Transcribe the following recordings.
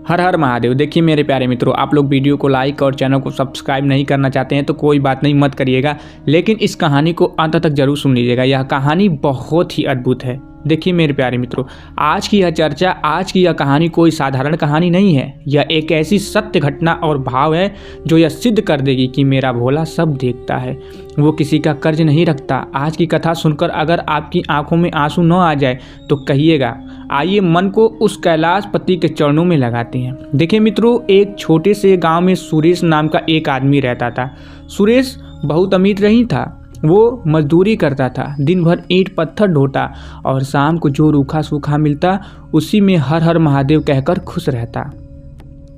हर हर महादेव। देखिए मेरे प्यारे मित्रों, आप लोग वीडियो को लाइक और चैनल को सब्सक्राइब नहीं करना चाहते हैं तो कोई बात नहीं, मत करिएगा, लेकिन इस कहानी को अंत तक जरूर सुन लीजिएगा। यह कहानी बहुत ही अद्भुत है। देखिए मेरे प्यारे मित्रों, आज की यह चर्चा, आज की यह कहानी कोई साधारण कहानी नहीं है। यह एक ऐसी सत्य घटना और भाव है जो यह सिद्ध कर देगी कि मेरा भोला सब देखता है, वो किसी का कर्ज नहीं रखता। आज की कथा सुनकर अगर आपकी आंखों में आंसू न आ जाए तो कहिएगा। आइए मन को उस कैलाशपति के चरणों में लगाते हैं। देखिए मित्रों, एक छोटे से गांव में सुरेश नाम का एक आदमी रहता था। सुरेश बहुत अमीर नहीं था, वो मजदूरी करता था, दिन भर ईंट पत्थर ढोता और शाम को जो रूखा सूखा मिलता उसी में हर हर महादेव कहकर खुश रहता।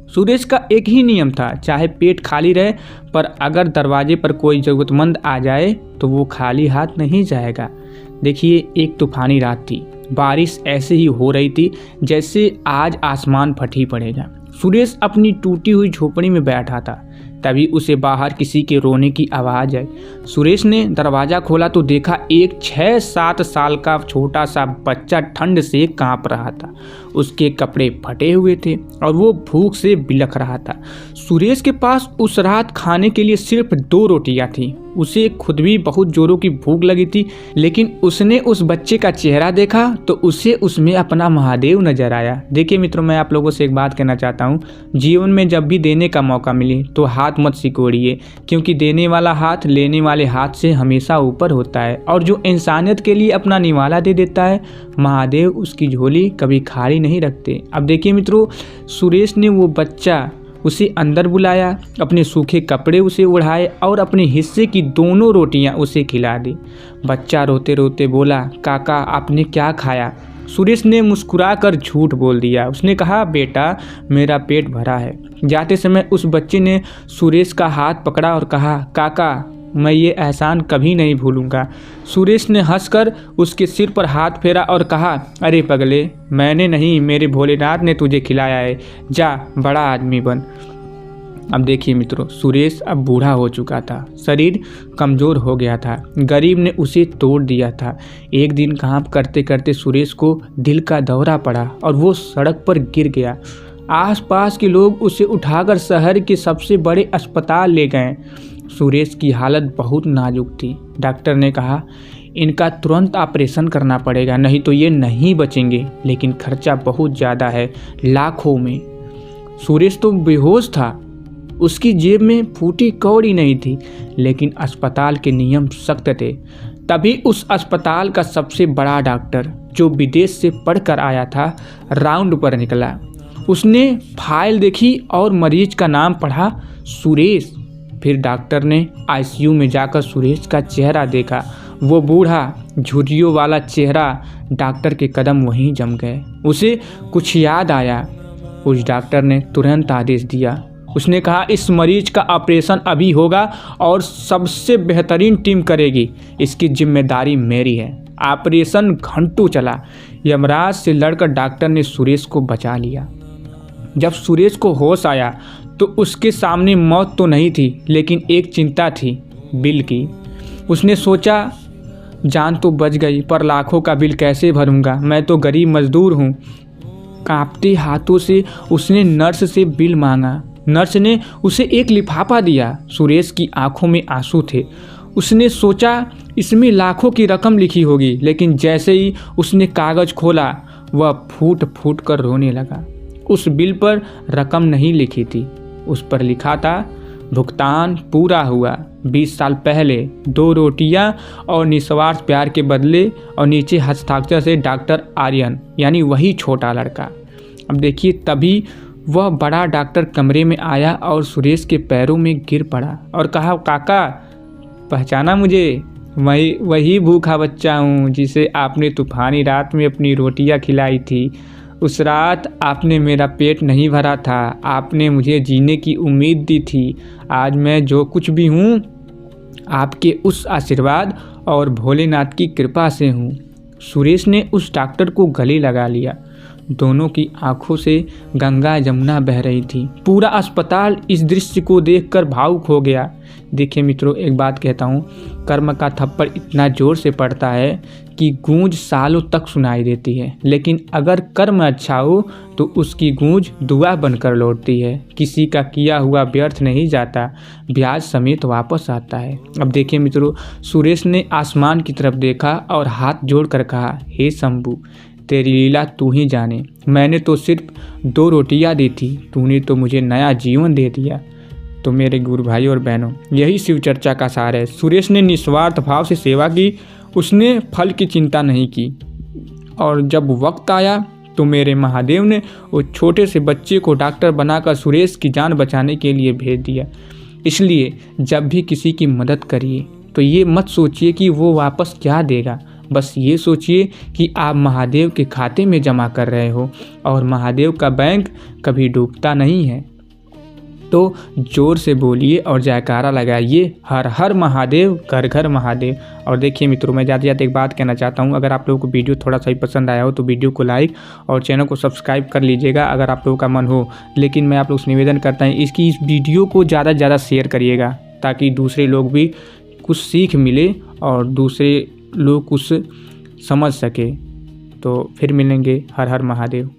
सुरेश का एक ही नियम था, चाहे पेट खाली रहे पर अगर दरवाजे पर कोई ज़रूरतमंद आ जाए तो वो खाली हाथ नहीं जाएगा। देखिए, एक तूफानी रात थी, बारिश ऐसे ही हो रही थी जैसे आज आसमान फट ही पड़ेगा। सुरेश अपनी टूटी हुई झोपड़ी में बैठा था, तभी उसे बाहर किसी के रोने की आवाज़ आई। सुरेश ने दरवाज़ा खोला तो देखा एक 6-7 साल का छोटा सा बच्चा ठंड से कांप रहा था। उसके कपड़े फटे हुए थे और वो भूख से बिलख रहा था। सुरेश के पास उस रात खाने के लिए सिर्फ 2 रोटियां थी। उसे खुद भी बहुत जोरों की भूख लगी थी, लेकिन उसने उस बच्चे का चेहरा देखा तो उसे उसमें अपना महादेव नजर आया। देखिए मित्रों, मैं आप लोगों से एक बात कहना चाहता हूँ, जीवन में जब भी देने का मौका मिले तो हाथ मत सिकोड़िए, क्योंकि देने वाला हाथ लेने वाले हाथ से हमेशा ऊपर होता है। और जो इंसानियत के लिए अपना निवाला दे देता है, महादेव उसकी झोली कभी खाली नहीं रखते। अब देखिए मित्रों, सुरेश ने वो बच्चा उसे अंदर बुलाया, अपने सूखे कपड़े उसे ओढ़ाए और अपने हिस्से की 2 रोटियां उसे खिला दी। बच्चा रोते रोते बोला, काका आपने क्या खाया? सुरेश ने मुस्कुराकर झूठ बोल दिया। उसने कहा, बेटा मेरा पेट भरा है। जाते समय उस बच्चे ने सुरेश का हाथ पकड़ा और कहा, काका मैं ये एहसान कभी नहीं भूलूंगा। सुरेश ने हंसकर उसके सिर पर हाथ फेरा और कहा, अरे पगले, मैंने नहीं, मेरे भोलेनाथ ने तुझे खिलाया है, जा बड़ा आदमी बन। अब देखिए मित्रों, सुरेश अब बूढ़ा हो चुका था, शरीर कमज़ोर हो गया था, गरीब ने उसे तोड़ दिया था। एक दिन काम करते करते सुरेश को दिल का दौरा पड़ा और वो सड़क पर गिर गया। आसपास के लोग उसे उठाकर शहर के सबसे बड़े अस्पताल ले गए। सुरेश की हालत बहुत नाजुक थी। डॉक्टर ने कहा, इनका तुरंत ऑपरेशन करना पड़ेगा, नहीं तो ये नहीं बचेंगे, लेकिन खर्चा बहुत ज़्यादा है, लाखों में। सुरेश तो बेहोश था, उसकी जेब में फूटी कौड़ी नहीं थी, लेकिन अस्पताल के नियम सख्त थे। तभी उस अस्पताल का सबसे बड़ा डॉक्टर, जो विदेश से पढ़कर आया था, राउंड पर निकला। उसने फाइल देखी और मरीज का नाम पढ़ा, सुरेश। फिर डॉक्टर ने आईसीयू में जाकर सुरेश का चेहरा देखा। वो बूढ़ा झुर्रियों वाला चेहरा, डॉक्टर के कदम वहीं जम गए। उसे कुछ याद आया। उस डॉक्टर ने तुरंत आदेश दिया। उसने कहा, इस मरीज का ऑपरेशन अभी होगा और सबसे बेहतरीन टीम करेगी, इसकी जिम्मेदारी मेरी है। ऑपरेशन घंटों चला। यमराज से लड़कर डॉक्टर ने सुरेश को बचा लिया। जब सुरेश को होश आया तो उसके सामने मौत तो नहीं थी, लेकिन एक चिंता थी, बिल की। उसने सोचा, जान तो बच गई पर लाखों का बिल कैसे भरूंगा, मैं तो गरीब मजदूर हूँ। कांपते हाथों से उसने नर्स से बिल मांगा। नर्स ने उसे एक लिफाफा दिया। सुरेश की आंखों में आंसू थे। उसने सोचा इसमें लाखों की रकम लिखी होगी, लेकिन जैसे ही उसने कागज़ खोला वह फूट फूट कर रोने लगा। उस बिल पर रकम नहीं लिखी थी, उस पर लिखा था, भुगतान पूरा हुआ 20 साल पहले, 2 रोटियां और निस्वार्थ प्यार के बदले, और नीचे हस्ताक्षर से डॉक्टर आर्यन, यानी वही छोटा लड़का। अब देखिए, तभी वह बड़ा डॉक्टर कमरे में आया और सुरेश के पैरों में गिर पड़ा और कहा, काका पहचाना मुझे? वही भूखा बच्चा हूँ जिसे आपने तूफानी रात में अपनी रोटियां खिलाई थी। उस रात आपने मेरा पेट नहीं भरा था, आपने मुझे जीने की उम्मीद दी थी। आज मैं जो कुछ भी हूँ आपके उस आशीर्वाद और भोलेनाथ की कृपा से हूँ। सुरेश ने उस डॉक्टर को गले लगा लिया। दोनों की आंखों से गंगा जमुना बह रही थी। पूरा अस्पताल इस दृश्य को देखकर भावुक हो गया। देखिए मित्रों, एक बात कहता हूँ, कर्म का थप्पड़ इतना जोर से पड़ता है कि गूंज सालों तक सुनाई देती है, लेकिन अगर कर्म अच्छा हो तो उसकी गूंज दुआ बनकर लौटती है। किसी का किया हुआ व्यर्थ नहीं जाता, ब्याज समेत वापस आता है। अब देखिए मित्रों, सुरेश ने आसमान की तरफ देखा और हाथ जोड़कर कहा, हे शंभू, तेरी लीला तू ही जाने। मैंने तो सिर्फ 2 रोटियां दी थी, तूने तो मुझे नया जीवन दे दिया। तो मेरे गुरु भाई और बहनों, यही शिव चर्चा का सार है। सुरेश ने निस्वार्थ भाव से सेवा की, उसने फल की चिंता नहीं की। और जब वक्त आया तो मेरे महादेव ने उस छोटे से बच्चे को डॉक्टर बनाकर सुरेश की जान बचाने के लिए भेज दिया। इसलिए जब भी किसी की मदद करिए तो ये मत सोचिए कि वो वापस क्या देगा, बस ये सोचिए कि आप महादेव के खाते में जमा कर रहे हो और महादेव का बैंक कभी डूबता नहीं है। तो जोर से बोलिए और जयकारा लगाइए, हर हर महादेव, घर घर महादेव। और देखिए मित्रों, मैं ज़्यादा एक बात कहना चाहता हूँ, अगर आप लोगों को वीडियो थोड़ा सा ही पसंद आया हो तो वीडियो को लाइक और चैनल को सब्सक्राइब कर लीजिएगा अगर आप लोगों का मन हो। लेकिन मैं आप लोग से निवेदन करता हूँ इस वीडियो को ज़्यादा से ज़्यादा शेयर करिएगा, ताकि दूसरे लोग भी कुछ सीख मिले और दूसरे लोग कुछ समझ सके। तो फिर मिलेंगे। हर हर महादेव।